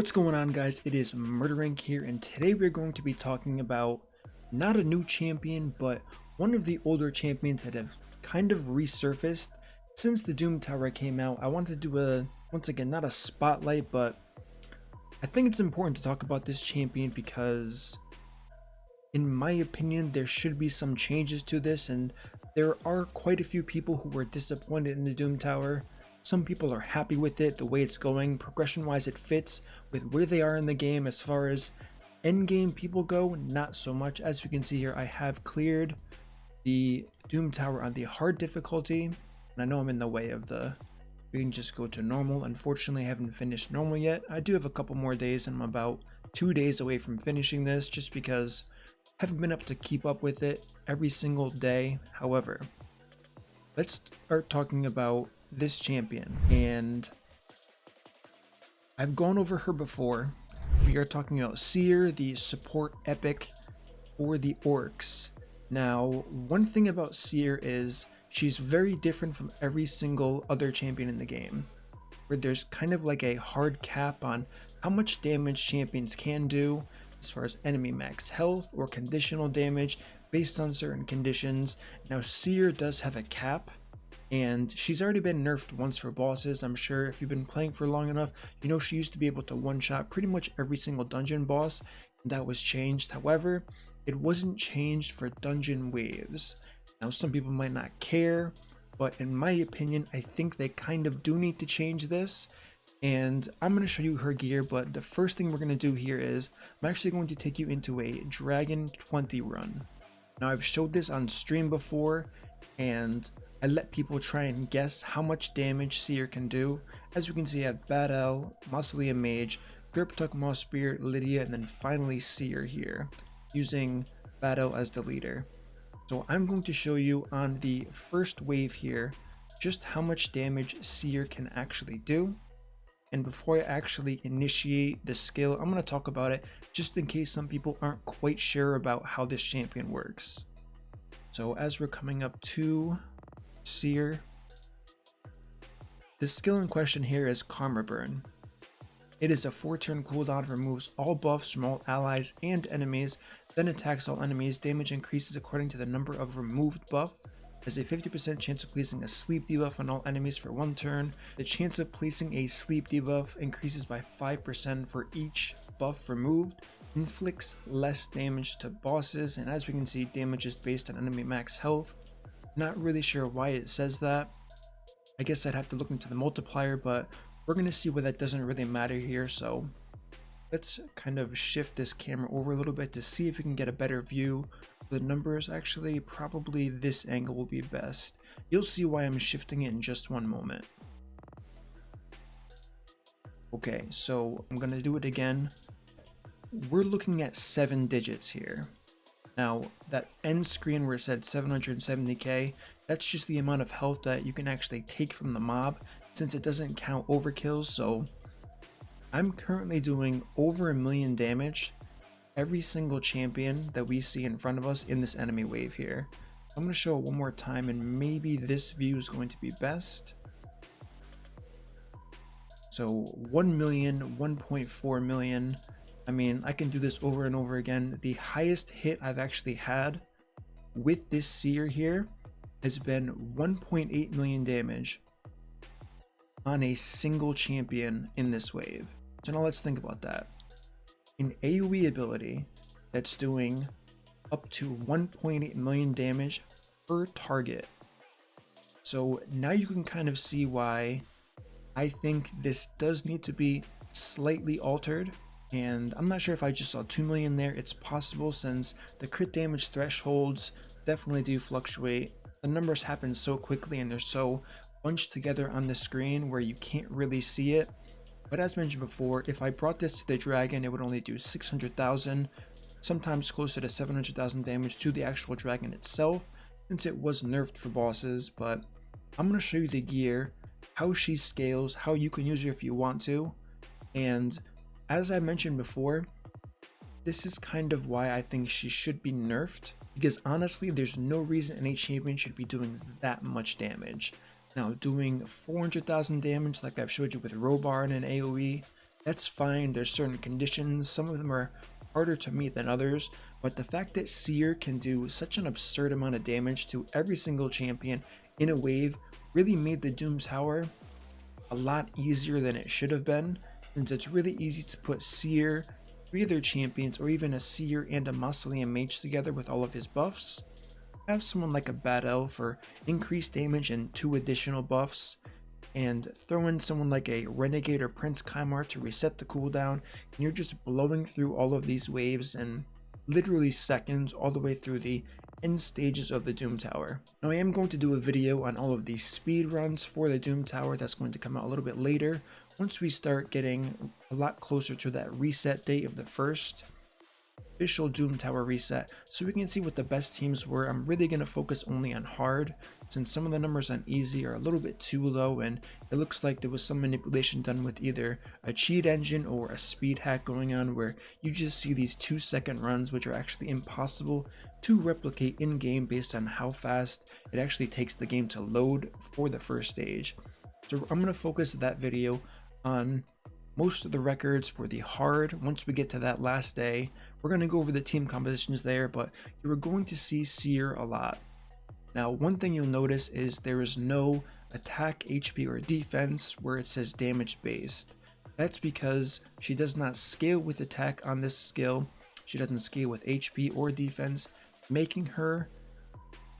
What's going on, guys? It is MurderInc here, and today we're going to be talking about not a new champion, but one of the older champions that have kind of resurfaced since the Doom Tower came out. I wanted to do once again, not a spotlight, but I think it's important to talk about this champion because, in my opinion, there should be some changes to this, and there are quite a few people who were disappointed in the Doom Tower. Some people are happy with it, the way it's going. Progression wise, it fits with where they are in the game. As far as end game people go, not so much. As you can see here, I have cleared the Doom Tower on the hard difficulty, and I know I'm in the way of we can just go to normal. Unfortunately, I haven't finished normal yet. I do have a couple more days, and I'm about 2 days away from finishing this, just because I haven't been able to keep up with it every single day. However, let's start talking about this champion, and I've gone over her before. We are talking about Seer, the support epic for the orcs. Now, one thing about Seer is she's very different from every single other champion in the game, where there's kind of like a hard cap on how much damage champions can do as far as enemy max health or conditional damage based on certain conditions. Now, Seer does have a cap, and she's already been nerfed once for bosses. I'm sure if you've been playing for long enough, you know she used to be able to one-shot pretty much every single dungeon boss, and that was changed. However, it wasn't changed for dungeon waves. Now, some people might not care, but in my opinion, I think they kind of do need to change this, and I'm going to show you her gear. But the first thing we're going to do here is I'm actually going to take you into a Dragon 20 run. Now, I've showed this on stream before, and I let people try and guess how much damage Seer can do. As you can see, I have Bad L, Mausoleum Mage, Gerptuk Moss Spirit, Lydia, and then finally Seer here, using Bad L as the leader. So I'm going to show you on the first wave here just how much damage Seer can actually do. And before I actually initiate the skill, I'm going to talk about it just in case some people aren't quite sure about how this champion works. So as we're coming up to Seer, the skill in question here is Karma Burn. It is a 4-turn cooldown, removes all buffs from all allies and enemies, then attacks all enemies. Damage increases according to the number of removed buff. Has a 50% chance of placing a sleep debuff on all enemies for 1 turn. The chance of placing a sleep debuff increases by 5% for each buff removed. Inflicts less damage to bosses, and as we can see, damage is based on enemy max health. Not really sure why it says that. I guess I'd have to look into the multiplier, but we're going to see why that doesn't really matter here. So let's kind of shift this camera over a little bit to see if we can get a better view of the numbers. Actually, probably this angle will be best. You'll see why I'm shifting it in just one moment. Okay, so I'm going to do it again. We're looking at 7 digits here. Now, that end screen where it said 770k, that's just the amount of health that you can actually take from the mob, since it doesn't count overkills. So I'm currently doing over 1 million damage every single champion that we see in front of us in this enemy wave here. I'm going to show it one more time, and maybe this view is going to be best. So 1 million, 1.4 million. I mean, I can do this over and over again. The highest hit I've actually had with this Seer here has been 1.8 million damage on a single champion in this wave. So now let's think about that. An AoE ability that's doing up to 1.8 million damage per target. So now you can kind of see why I think this does need to be slightly altered. And I'm not sure if I just saw 2 million there. It's possible, since the crit damage thresholds definitely do fluctuate. The numbers happen so quickly, and they're so bunched together on the screen where you can't really see it. But as mentioned before, if I brought this to the dragon, it would only do 600,000, sometimes closer to 700,000 damage to the actual dragon itself, since it was nerfed for bosses. But I'm going to show you the gear, how she scales, how you can use her if you want to. And as I mentioned before, this is kind of why I think she should be nerfed, because honestly, there's no reason any champion should be doing that much damage. Now, doing 400,000 damage like I've showed you with Robar and an AoE, That's fine. There's certain conditions, some of them are harder to meet than others, but the fact that Seer can do such an absurd amount of damage to every single champion in a wave really made the Doom Tower a lot easier than it should have been, since it's really easy to put Seer, 3 other champions, or even a Seer and a Mausoleum Mage together with all of his buffs. Have someone like a Bad Elf for increased damage and 2 additional buffs, and throw in someone like a Renegade or Prince Kymar to reset the cooldown, and you're just blowing through all of these waves in literally seconds all the way through the end stages of the Doom Tower. Now I am going to do a video on all of these speed runs for the Doom Tower that's going to come out a little bit later once we start getting a lot closer to that reset date of the first official Doom Tower reset, so we can see what the best teams were. I'm really going to focus only on hard, since some of the numbers on easy are a little bit too low, and it looks like there was some manipulation done with either a cheat engine or a speed hack going on, where you just see these 2-second runs which are actually impossible to replicate in game based on how fast it actually takes the game to load for the first stage. So I'm going to focus that video on most of the records for the hard. Once we get to that last day, we're going to go over the team compositions there, but you're going to see Seer a lot. Now, one thing you'll notice is there is no attack, HP, or defense where it says damage based. That's because she does not scale with attack on this skill. She doesn't scale with HP or defense, making her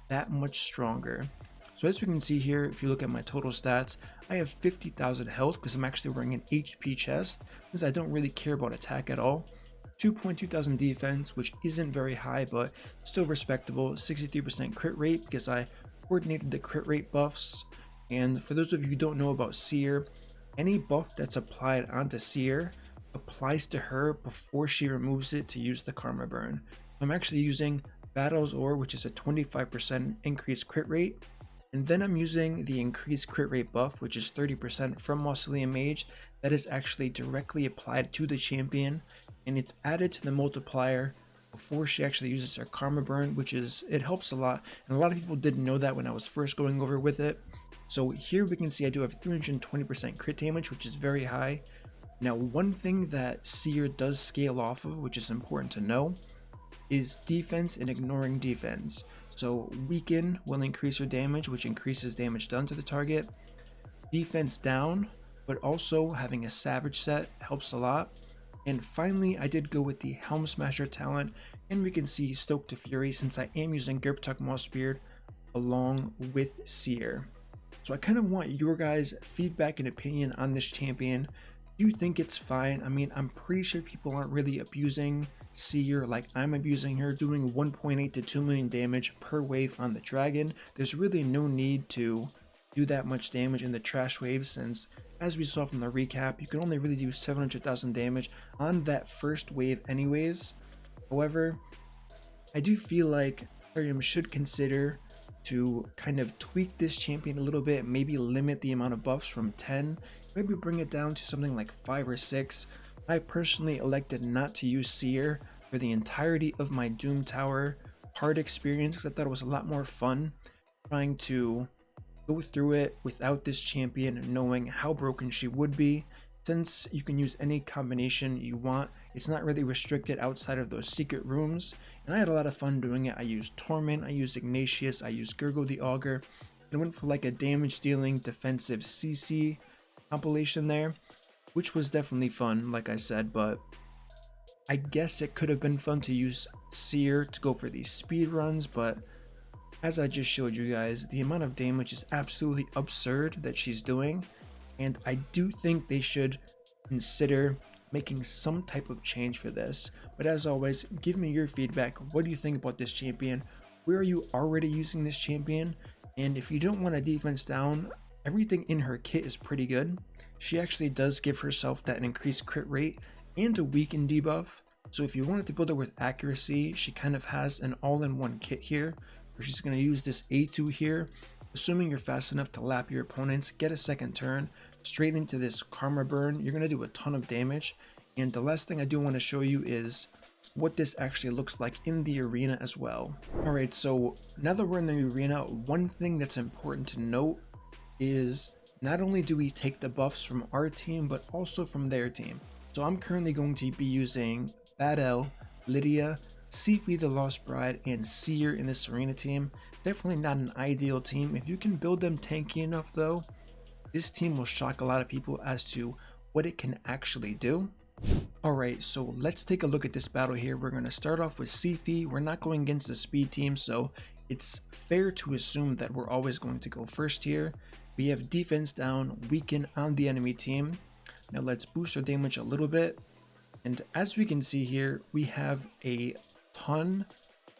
that much stronger. So as we can see here, if you look at my total stats, I have 50,000 health because I'm actually wearing an HP chest, since I don't really care about attack at all. 2,200 defense, which isn't very high, but still respectable. 63% crit rate because I coordinated the crit rate buffs. And for those of you who don't know about Seer, any buff that's applied onto Seer applies to her before she removes it to use the Karma Burn. I'm actually using Battle's Ore, which is a 25% increased crit rate. And then I'm using the increased crit rate buff, which is 30% from Mausoleum Mage, that is actually directly applied to the champion, and it's added to the multiplier before she actually uses her Karma Burn, which is, it helps a lot, and a lot of people didn't know that when I was first going over with it. So here we can see I do have 320% crit damage, which is very high. Now, one thing that Seer does scale off of, which is important to know, is defense and ignoring defense. So weaken will increase her damage, which increases damage done to the target. Defense down, but also having a Savage set helps a lot. And finally, I did go with the Helm Smasher talent, and we can see Stoke to Fury since I am using Gerptuk Mossbeard along with Seer. So I kind of want your guys' feedback and opinion on this champion. Do you think it's fine? I mean, I'm pretty sure people aren't really abusing Seer like I'm abusing her, doing 1.8 to 2 million damage per wave on the dragon. There's really no need to do that much damage in the trash wave, since as we saw from the recap, you can only really do 700,000 damage on that first wave anyways. However, I do feel like plarium should consider to kind of tweak this champion a little bit, maybe limit the amount of buffs from 10, maybe bring it down to something like 5 or 6. I personally elected not to use Seer for the entirety of my Doom Tower hard experience because I thought it was a lot more fun trying to go through it without this champion, knowing how broken she would be. Since you can use any combination you want, it's not really restricted outside of those secret rooms, and I had a lot of fun doing it. I used Torment, I used Ignatius, I used Gurgle the Augur, and went for like a damage dealing defensive CC compilation there, which was definitely fun, like I said. But I guess it could have been fun to use Seer to go for these speed runs, but as I just showed you guys, the amount of damage is absolutely absurd that she's doing, and I do think they should consider making some type of change for this. But as always, give me your feedback. What do you think about this champion? Where are you already using this champion? And if you don't want a defense down, everything in her kit is pretty good. She actually does give herself that increased crit rate and a weaken debuff. So if you wanted to build her with accuracy, she kind of has an all-in-one kit here, where she's going to use this A2 here, assuming you're fast enough to lap your opponents, get a second turn, straight into this Karma Burn. You're going to do a ton of damage. And the last thing I do want to show you is what this actually looks like in the arena as well. Alright, so now that we're in the arena, one thing that's important to note is not only do we take the buffs from our team, but also from their team. So I'm currently going to be using Battle, Lydia, Sifi the Lost Bride, and Seer in this arena team. Definitely not an ideal team. If you can build them tanky enough though, this team will shock a lot of people as to what it can actually do. Alright, so let's take a look at this battle here. We're going to start off with Sifi. We're not going against the speed team, so it's fair to assume that we're always going to go first here. We have defense down, weaken on the enemy team. Now let's boost our damage a little bit. And as we can see here, we have a ton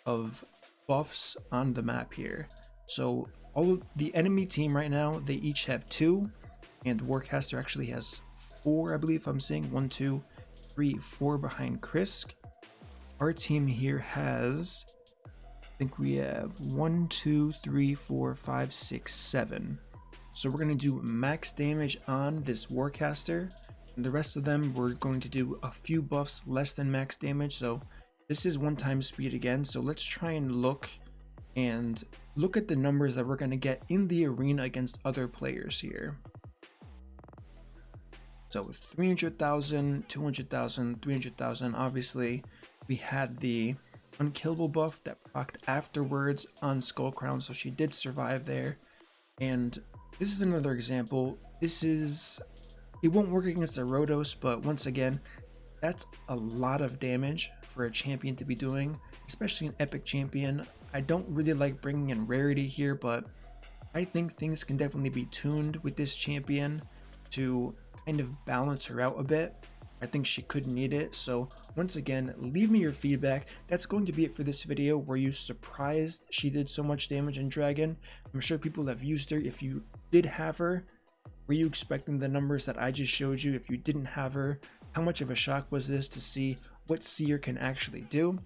of buffs on the map here. So all of the enemy team right now, they each have 2, and Warcaster actually has 4, I believe I'm saying. 1, 2, 3, 4 behind Krisk. Our team here has, I think we have 1, 2, 3, 4, 5, 6, 7. So we're going to do max damage on this Warcaster, and the rest of them we're going to do a few buffs less than max damage. So this is 1 time speed again, so let's try and look at the numbers that we're going to get in the arena against other players here. So 300,000, 200,000, 300,000. Obviously we had the unkillable buff that procced afterwards on Skullcrown, so she did survive there. And this is another example. It won't work against a Rhodos, but once again, that's a lot of damage for a champion to be doing, especially an epic champion. I don't really like bringing in rarity here, but I think things can definitely be tuned with this champion to kind of balance her out a bit. I think she could need it. So once again, leave me your feedback. That's going to be it for this video. Were you surprised she did so much damage in Dragon? I'm sure people have used her. If you did have her, were you expecting the numbers that I just showed you? If you didn't have her, how much of a shock was this to see what Seer can actually do?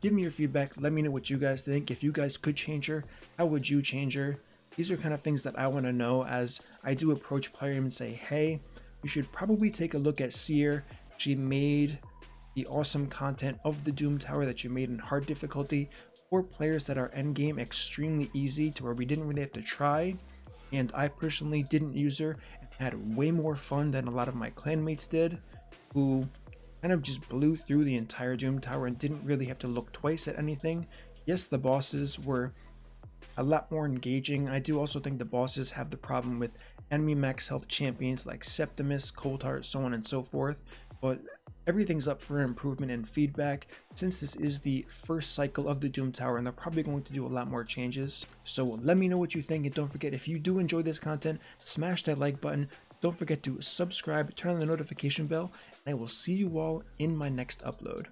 Give me your feedback. Let me know what you guys think. If you guys could change her, how would you change her? These are kind of things that I want to know as I do approach plarium and say, hey, you should probably take a look at Seer. She made the awesome content of the Doom Tower that you made in hard difficulty for players that are endgame extremely easy to where we didn't really have to try. And I personally didn't use her and had way more fun than a lot of my clanmates did, who kind of just blew through the entire Doom Tower and didn't really have to look twice at anything. Yes, the bosses were a lot more engaging. I do also think the bosses have the problem with enemy max health champions like Septimus, Coldheart, so on and so forth, but everything's up for improvement and feedback since this is the first cycle of the Doom Tower and they're probably going to do a lot more changes. So let me know what you think, and don't forget, if you do enjoy this content, smash that like button. Don't forget to subscribe, turn on the notification bell, and I will see you all in my next upload.